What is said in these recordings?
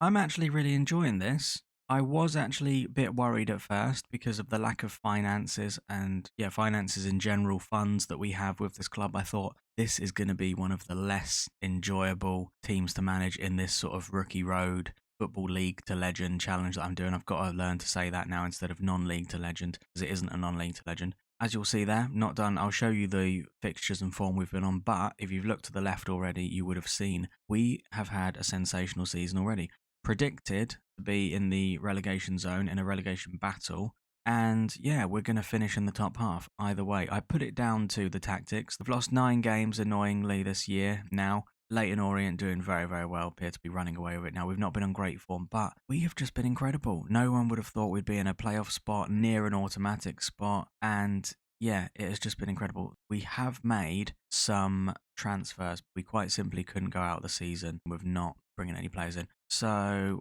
I'm actually really enjoying this. I was actually a bit worried at first because of the lack of finances and, yeah, finances in general, funds that we have with this club. I thought this is going to be one of the less enjoyable teams to manage in this sort of rookie road football league to legend challenge that I'm doing. I've got to learn to say that now instead of non-league to legend because it isn't a non-league to legend. As you'll see there, not done. I'll show you the fixtures and form we've been on, but if you've looked to the left already, you would have seen we have had a sensational season already. Predicted to be in the relegation zone in a relegation battle. And yeah, we're going to finish in the top half either way. I put it down to the tactics. They've lost 9 games annoyingly this year now. Leighton Orient doing very, very well, appear to be running away with it now. We've not been on great form, but we have just been incredible. No one would have thought we'd be in a playoff spot, near an automatic spot, and yeah, it has just been incredible. We have made some transfers. We quite simply couldn't go out the season with not bringing any players in. So,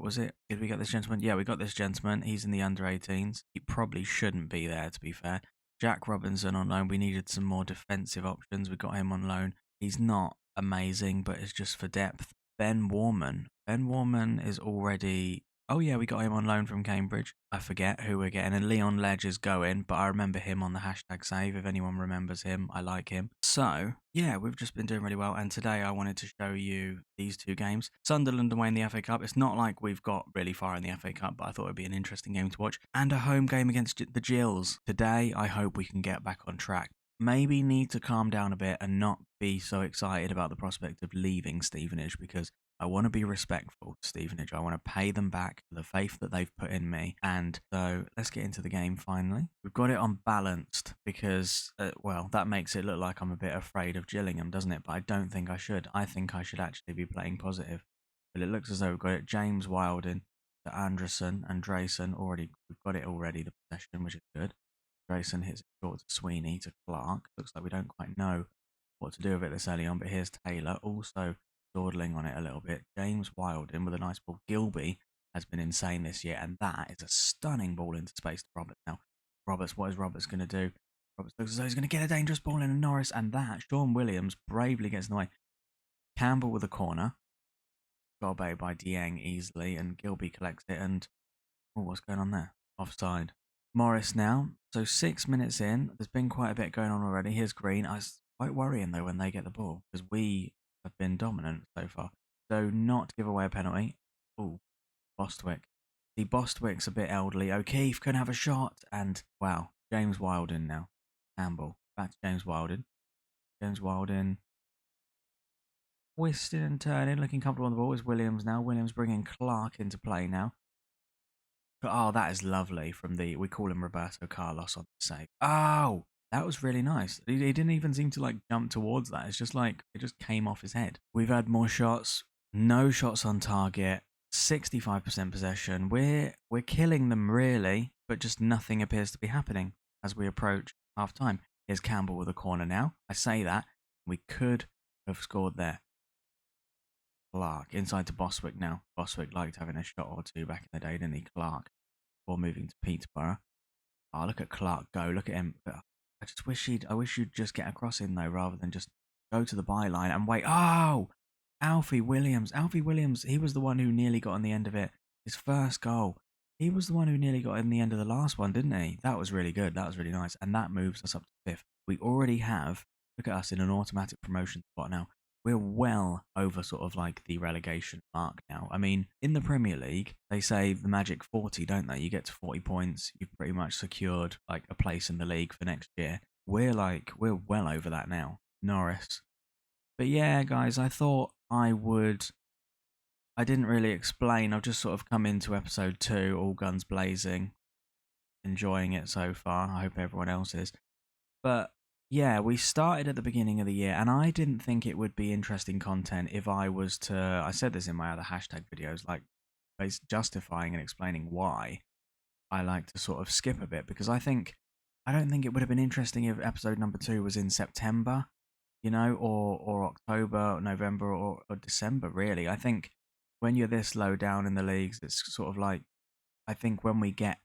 did we get this gentleman? Yeah, we got this gentleman. He's in the under-18s. He probably shouldn't be there, to be fair. Jack Robinson on loan. We needed some more defensive options. We got him on loan. He's not amazing, but it's just for depth. Ben Warman. Ben Warman is already... Oh yeah, we got him on loan from Cambridge. I forget who we're getting. And Leon Ledge is going, but I remember him on the hashtag save. If anyone remembers him, I like him. So, yeah, we've just been doing really well. And today I wanted to show you these 2 games. Sunderland away in the FA Cup. It's not like we've got really far in the FA Cup, but I thought it'd be an interesting game to watch. And a home game against the Gills. Today, I hope we can get back on track. Maybe need to calm down a bit and not be so excited about the prospect of leaving Stevenage because I want to be respectful to Stevenage. I want to pay them back for the faith that they've put in me. And so let's get into the game finally. We've got it on balanced because, well, that makes it look like I'm a bit afraid of Gillingham, doesn't it? But I don't think I should. I think I should actually be playing positive. But it looks as though we've got it James Wilding to Anderson and Drayson already. We've got it already, the possession, which is good. Drayson hits it short to Sweeney to Clark. Looks like we don't quite know what to do with it this early on. But here's Taylor also dawdling on it a little bit. James Wilding with a nice ball. Gilby has been insane this year, and that is a stunning ball into space to Roberts. Now, Roberts, what is Roberts going to do? Roberts looks as though he's going to get a dangerous ball in, and Norris, and that, Sean Williams bravely gets in the way. Campbell with a corner. Got obeyed by Dieng easily, and Gilby collects it, and oh, what's going on there? Offside. Morris now. So 6 minutes in, there's been quite a bit going on already. Here's Green. I was quite worrying, though, when they get the ball, because we have been dominant so far. So not give away a penalty. Oh, Bostwick. See, Bostwick's a bit elderly. O'Keefe can have a shot. And, wow, James Wilding now. Campbell. Back to James Wilding. James Wilding. Twisting and turning, looking comfortable on the ball. Is Williams now. Williams bringing Clark into play now. But, oh, that is lovely from we call him Roberto Carlos on the save. Oh, that was really nice. He didn't even seem to jump towards that. It's just like it just came off his head. We've had more shots, no shots on target, 65% possession. We're killing them really, but just nothing appears to be happening as we approach half time. Here's Campbell with a corner now. I say that we could have scored there. Clark inside to Bostwick now. Bostwick liked having a shot or 2 back in the day, didn't he? Clark before moving to Peterborough. Oh, look at Clark go. Look at him. I wish you'd just get a cross in though, rather than just go to the byline and wait. Oh, Alfie Williams. Alfie Williams. He was the one who nearly got on the end of it. His first goal. He was the one who nearly got in the end of the last one, didn't he? That was really good. That was really nice. And that moves us up to 5th. We already have, look at us in an automatic promotion spot now. We're well over sort of the relegation mark now. I mean, in the Premier League, they say the magic 40, don't they? You get to 40 points, you've pretty much secured a place in the league for next year. We're well over that now. Norris. But yeah, guys, I thought I didn't really explain. I've just sort of come into episode 2, all guns blazing, enjoying it so far. I hope everyone else is. But yeah, we started at the beginning of the year, and I didn't think it would be interesting content if I was to... I said this in my other hashtag videos, justifying and explaining why I like to sort of skip a bit, because I don't think it would have been interesting if episode number 2 was in September, or October, or November, or December, really. I think when you're this low down in the leagues, it's sort of I think when we get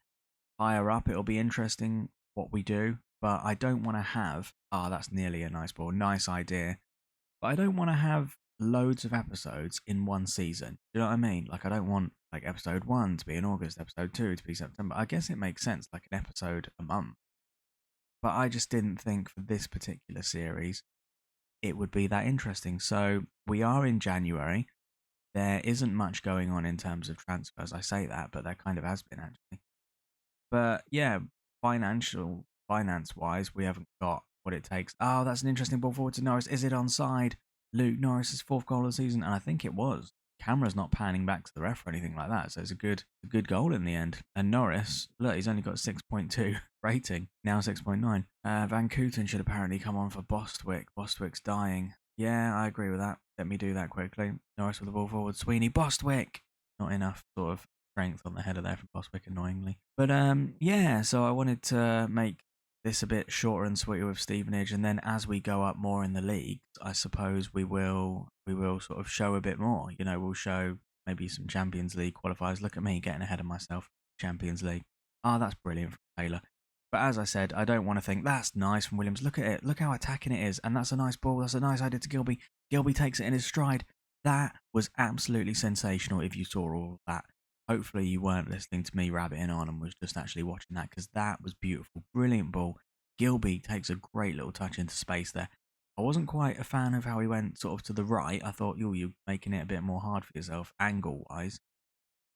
higher up, it'll be interesting what we do. But I don't want to have... that's nearly a nice ball. Nice idea. But I don't want to have loads of episodes in one season. Do you know what I mean? Like, I don't want like episode 1 to be in August, episode 2 to be September. I guess it makes sense, like an episode a month. But I just didn't think for this particular series it would be that interesting. So we are in January. There isn't much going on in terms of transfers. I say that, but there kind of has been actually. But yeah, finance wise, we haven't got what it takes. Oh, that's an interesting ball forward to Norris. Is it onside? Luke Norris's 4th goal of the season, and I think it was. Camera's not panning back to the ref or anything like that, so it's a good goal in the end. And Norris, look, he's only got 6.2 rating, now 6.9. Van Kooten should apparently come on for Bostwick. Bostwick's dying. Yeah, I agree with that. Let me do that quickly. Norris with the ball forward. Sweeney, Bostwick. Not enough sort of strength on the header there from Bostwick, annoyingly. But yeah, so I wanted to make this a bit shorter and sweeter with Stevenage, and then as we go up more in the leagues, I suppose we will sort of show a bit more. You know, we'll show maybe some Champions League qualifiers. Look at me getting ahead of myself. Champions League. Oh, that's brilliant from Taylor. But as I said, I don't want to think that's nice from Williams. Look at it. Look how attacking it is. And that's a nice ball. That's a nice idea to Gilby. Gilby takes it in his stride. That was absolutely sensational if you saw all of that. Hopefully you weren't listening to me rabbiting on and was just actually watching that, because that was beautiful. Brilliant ball. Gilby takes a great little touch into space there. I wasn't quite a fan of how he went sort of to the right. I thought, you're making it a bit more hard for yourself angle-wise.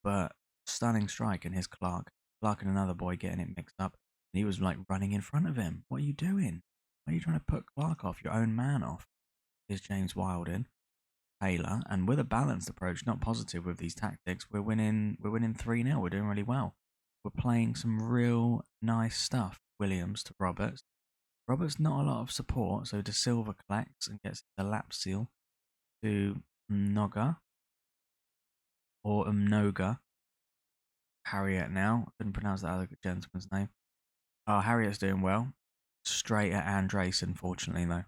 But stunning strike, and his Clark and another boy getting it mixed up. And he was like running in front of him. What are you doing? Why are you trying to put Clark off, your own man off? Here's James Wild in. Taylor, and with a balanced approach, not positive with these tactics, we're winning 3-0. We're doing really well. We're playing some real nice stuff. Williams to Roberts. Roberts not a lot of support, so De Silva collects and gets the lap seal to Mnoga or Mnoga. Harriet now. I couldn't pronounce that other gentleman's name. Oh, Harriet's doing well. Straight at Andres, unfortunately, though.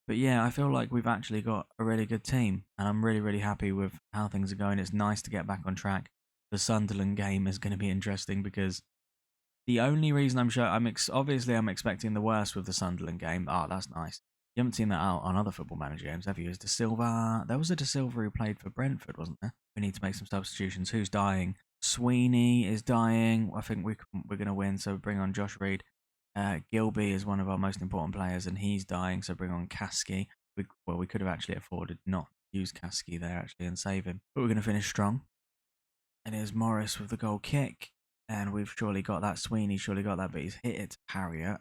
But yeah, I feel like we've actually got a really good team, and I'm really, really happy with how things are going. It's nice to get back on track. The Sunderland game is going to be interesting, because the only reason obviously I'm expecting the worst with the Sunderland game. Oh, that's nice. You haven't seen that out on other Football Manager games, have you? Is De Silva? There was a De Silva who played for Brentford, wasn't there? We need to make some substitutions. Who's dying? Sweeney is dying. I think we're going to win, so bring on Josh Reed. Gilby is one of our most important players, and he's dying, so bring on Kasky. We could have actually afforded not to use Kasky there actually and save him, but we're going to finish strong. And here's Morris with the goal kick, and we've surely got that. Sweeney surely got that, but he's hit it to Harriet.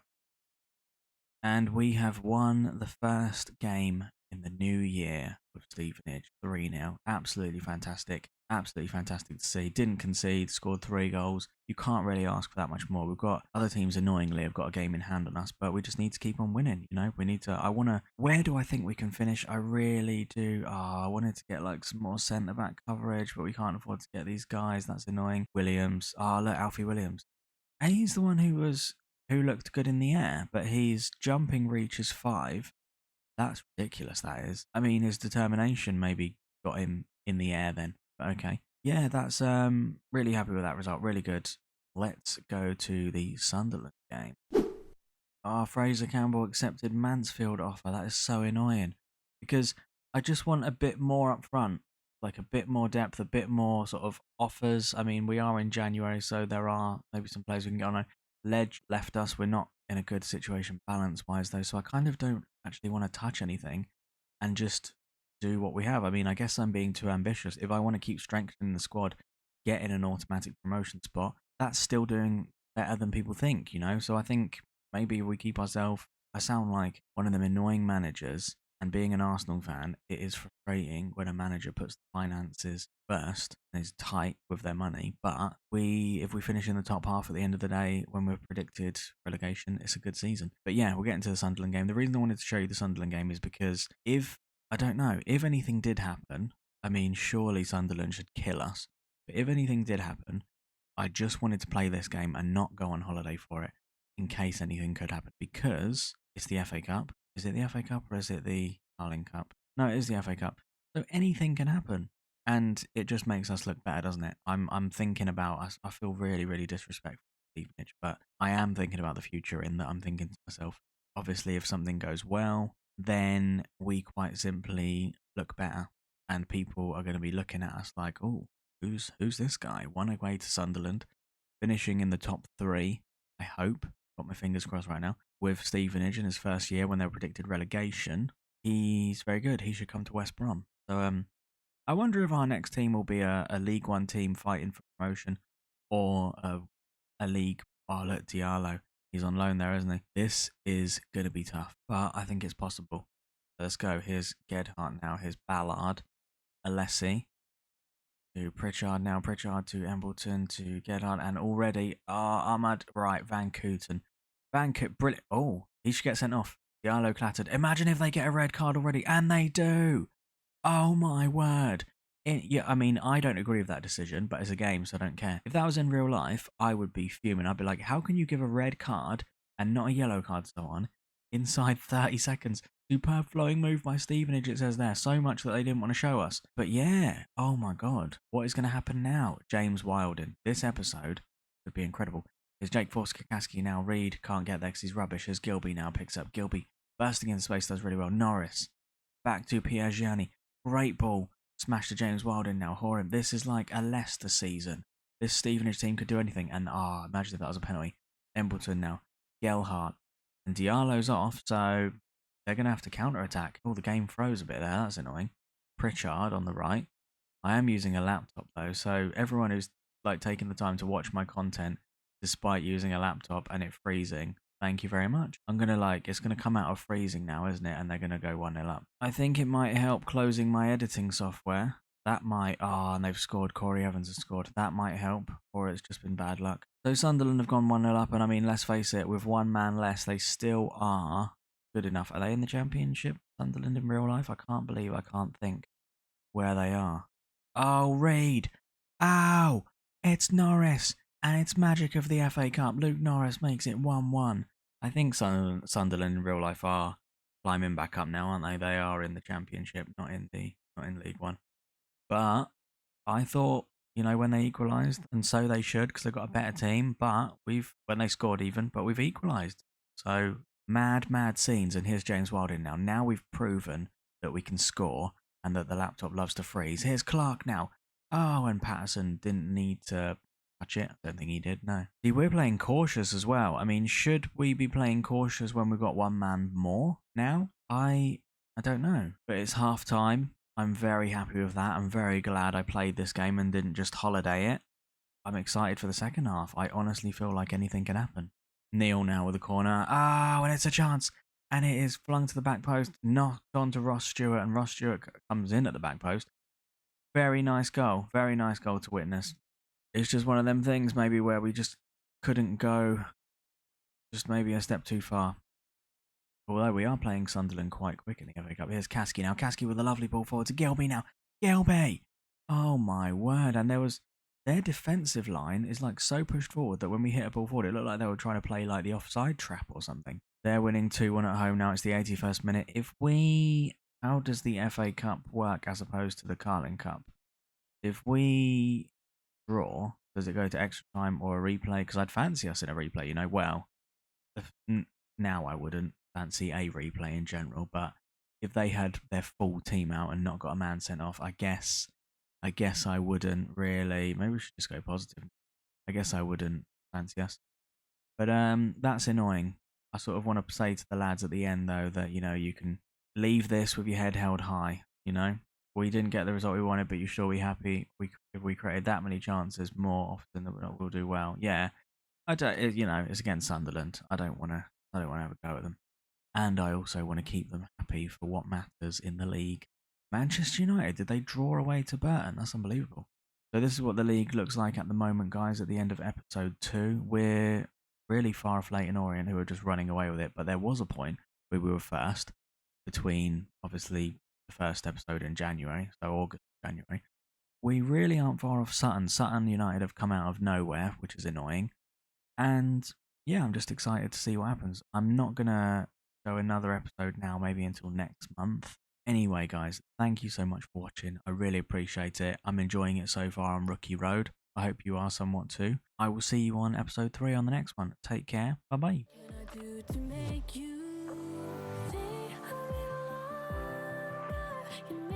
And we have won the first game in the new year with Stevenage, 3-0. Absolutely fantastic. Absolutely fantastic to see. Didn't concede, scored 3 goals. You can't really ask for that much more. We've got other teams, annoyingly, have got a game in hand on us, but we just need to keep on winning. You know, we need to. Where do I think we can finish? I really do. I wanted to get like some more centre back coverage, but we can't afford to get these guys. That's annoying. Williams. Look, Alfie Williams. And he's the one who looked good in the air, but his jumping reach is 5. That's ridiculous, that is. I mean, his determination maybe got him in the air then. But okay. Yeah, that's really happy with that result. Really good. Let's go to the Sunderland game. Fraser Campbell accepted Mansfield offer. That is so annoying, because I just want a bit more up front, like a bit more depth, a bit more sort of offers. I mean, we are in January, so there are maybe some players we can get on. Ledge left us. We're not in a good situation balance-wise, though, so I kind of don't actually want to touch anything and just do what we have. I mean, I guess I'm being too ambitious. If I want to keep strengthening the squad, get in an automatic promotion spot, that's still doing better than people think, you know? So I think maybe we keep ourselves. I sound like one of them annoying managers, and being an Arsenal fan, it is frustrating when a manager puts the finances first and is tight with their money. But if we finish in the top half at the end of the day, when we're predicted relegation, it's a good season. But yeah, we'll get into the Sunderland game. The reason I wanted to show you the Sunderland game is because if anything did happen, I mean, surely Sunderland should kill us. But if anything did happen, I just wanted to play this game and not go on holiday for it in case anything could happen, because it's the FA Cup. Is it the FA Cup or is it the Carling Cup? No, it is the FA Cup. So anything can happen, and it just makes us look better, doesn't it? I'm thinking about us. I feel really, really disrespectful to Stevenage, but I am thinking about the future in that I'm thinking to myself, obviously, if something goes well, then we quite simply look better. And people are going to be looking at us like, oh, who's this guy? Won away to Sunderland, finishing in the top 3, I hope. Got my fingers crossed right now. With Stevenage in his first year when they were predicted relegation. He's very good. He should come to West Brom. So I wonder if our next team will be a League One team fighting for promotion or a League. Oh, look, Diallo. He's on loan there, isn't he? This is going to be tough, but I think it's possible. Let's go. Here's Gedhart now. Here's Ballard. Alessi. To Pritchard now. Pritchard to Embleton to Gedhart. And already, Ahmad. Right, Van Kooten. Brilliant. Oh, he should get sent off. Diallo clattered. Imagine if they get a red card already. And they do. Oh my word. Yeah, I mean, I don't agree with that decision, but it's a game, so I don't care. If that was in real life, I would be fuming. I'd be like, how can you give a red card and not a yellow card, so on, inside 30 seconds? Superb flowing move by Stevenage, it says there. So much that they didn't want to show us. But yeah, oh my god. What is going to happen now? James Wilden. This episode would be incredible. Is Jake Forster-Kakaski now? Reed can't get there because he's rubbish. As Gilby now picks up. Gilby bursting in space does really well. Norris. Back to Pierre Gianni. Great ball. Smash to James Wilden now. Horim. This is like a Leicester season. This Stevenage team could do anything. And imagine if that was a penalty. Embleton now. Gelhardt. And Diallo's off, so they're going to have to counter-attack. Oh, the game froze a bit there. That's annoying. Pritchard on the right. I am using a laptop though, so everyone who's like taking the time to watch my content despite using a laptop and it freezing, thank you very much. I'm going to it's going to come out of freezing now, isn't it? And they're going to go 1-0 up. I think it might help closing my editing software. That might, and they've scored. Corey Evans has scored. That might help, or it's just been bad luck. So Sunderland have gone 1-0 up, and I mean, let's face it, with one man less, they still are good enough. Are they in the Championship, Sunderland, in real life? I can't believe I can't think where they are. Oh, Reed. Ow. It's Norris. And it's magic of the FA Cup. Luke Norris makes it 1-1. I think Sunderland in real life are climbing back up now, aren't they? They are in the Championship, not in League One. But I thought, when they equalised, and so they should, because they've got a better team. But when they scored even, but we've equalised. So mad scenes. And here's James Wilden now. Now we've proven that we can score and that the laptop loves to freeze. Here's Clark now. Oh, and Patterson didn't need to touch it. I don't think he did, no. See, we're playing cautious as well. I mean, should we be playing cautious when we've got one man more now? I don't know. But it's half time. I'm very happy with that. I'm very glad I played this game and didn't just holiday it. I'm excited for the second half. I honestly feel like anything can happen. Neil now with the corner. And it's a chance. And it is flung to the back post, knocked on to Ross Stewart, and Ross Stewart comes in at the back post. Very nice goal. Very nice goal to witness. It's just one of them things maybe where we just couldn't go just maybe a step too far. Although we are playing Sunderland quite quick in the FA Cup. Here's Kasky now. Kasky with a lovely ball forward to Gilby now. Gilby! Oh my word. And their defensive line is like so pushed forward that when we hit a ball forward, it looked like they were trying to play like the offside trap or something. They're winning 2-1 at home now. It's the 81st minute. How does the FA Cup work as opposed to the Carling Cup? If we draw, does it go to extra time or a replay? Because I'd fancy us in a replay, now I wouldn't fancy a replay in general, but if they had their full team out and not got a man sent off, I guess I wouldn't really. Maybe we should just go positive. I guess I wouldn't fancy us. But that's annoying. I sort of want to say to the lads at the end though that you can leave this with your head held high. We didn't get the result we wanted, but you sure be happy if we created that many chances more often than we'll do well. Yeah, I don't. It's against Sunderland. I don't want to have a go at them, and I also want to keep them happy for what matters in the league. Manchester United, did they draw away to Burton? That's unbelievable. So this is what the league looks like at the moment, guys. At the end of episode 2, we're really far off Leyton Orient, who are just running away with it. But there was a point where we were first between obviously the first episode in January, so August, January. We really aren't far off Sutton. Sutton United have come out of nowhere, which is annoying. And yeah, I'm just excited to see what happens. I'm not going to show another episode now, maybe until next month. Anyway, guys, thank you so much for watching. I really appreciate it. I'm enjoying it so far on Rookie Road. I hope you are somewhat too. I will see you on episode 3 on the next one. Take care. Bye-bye. You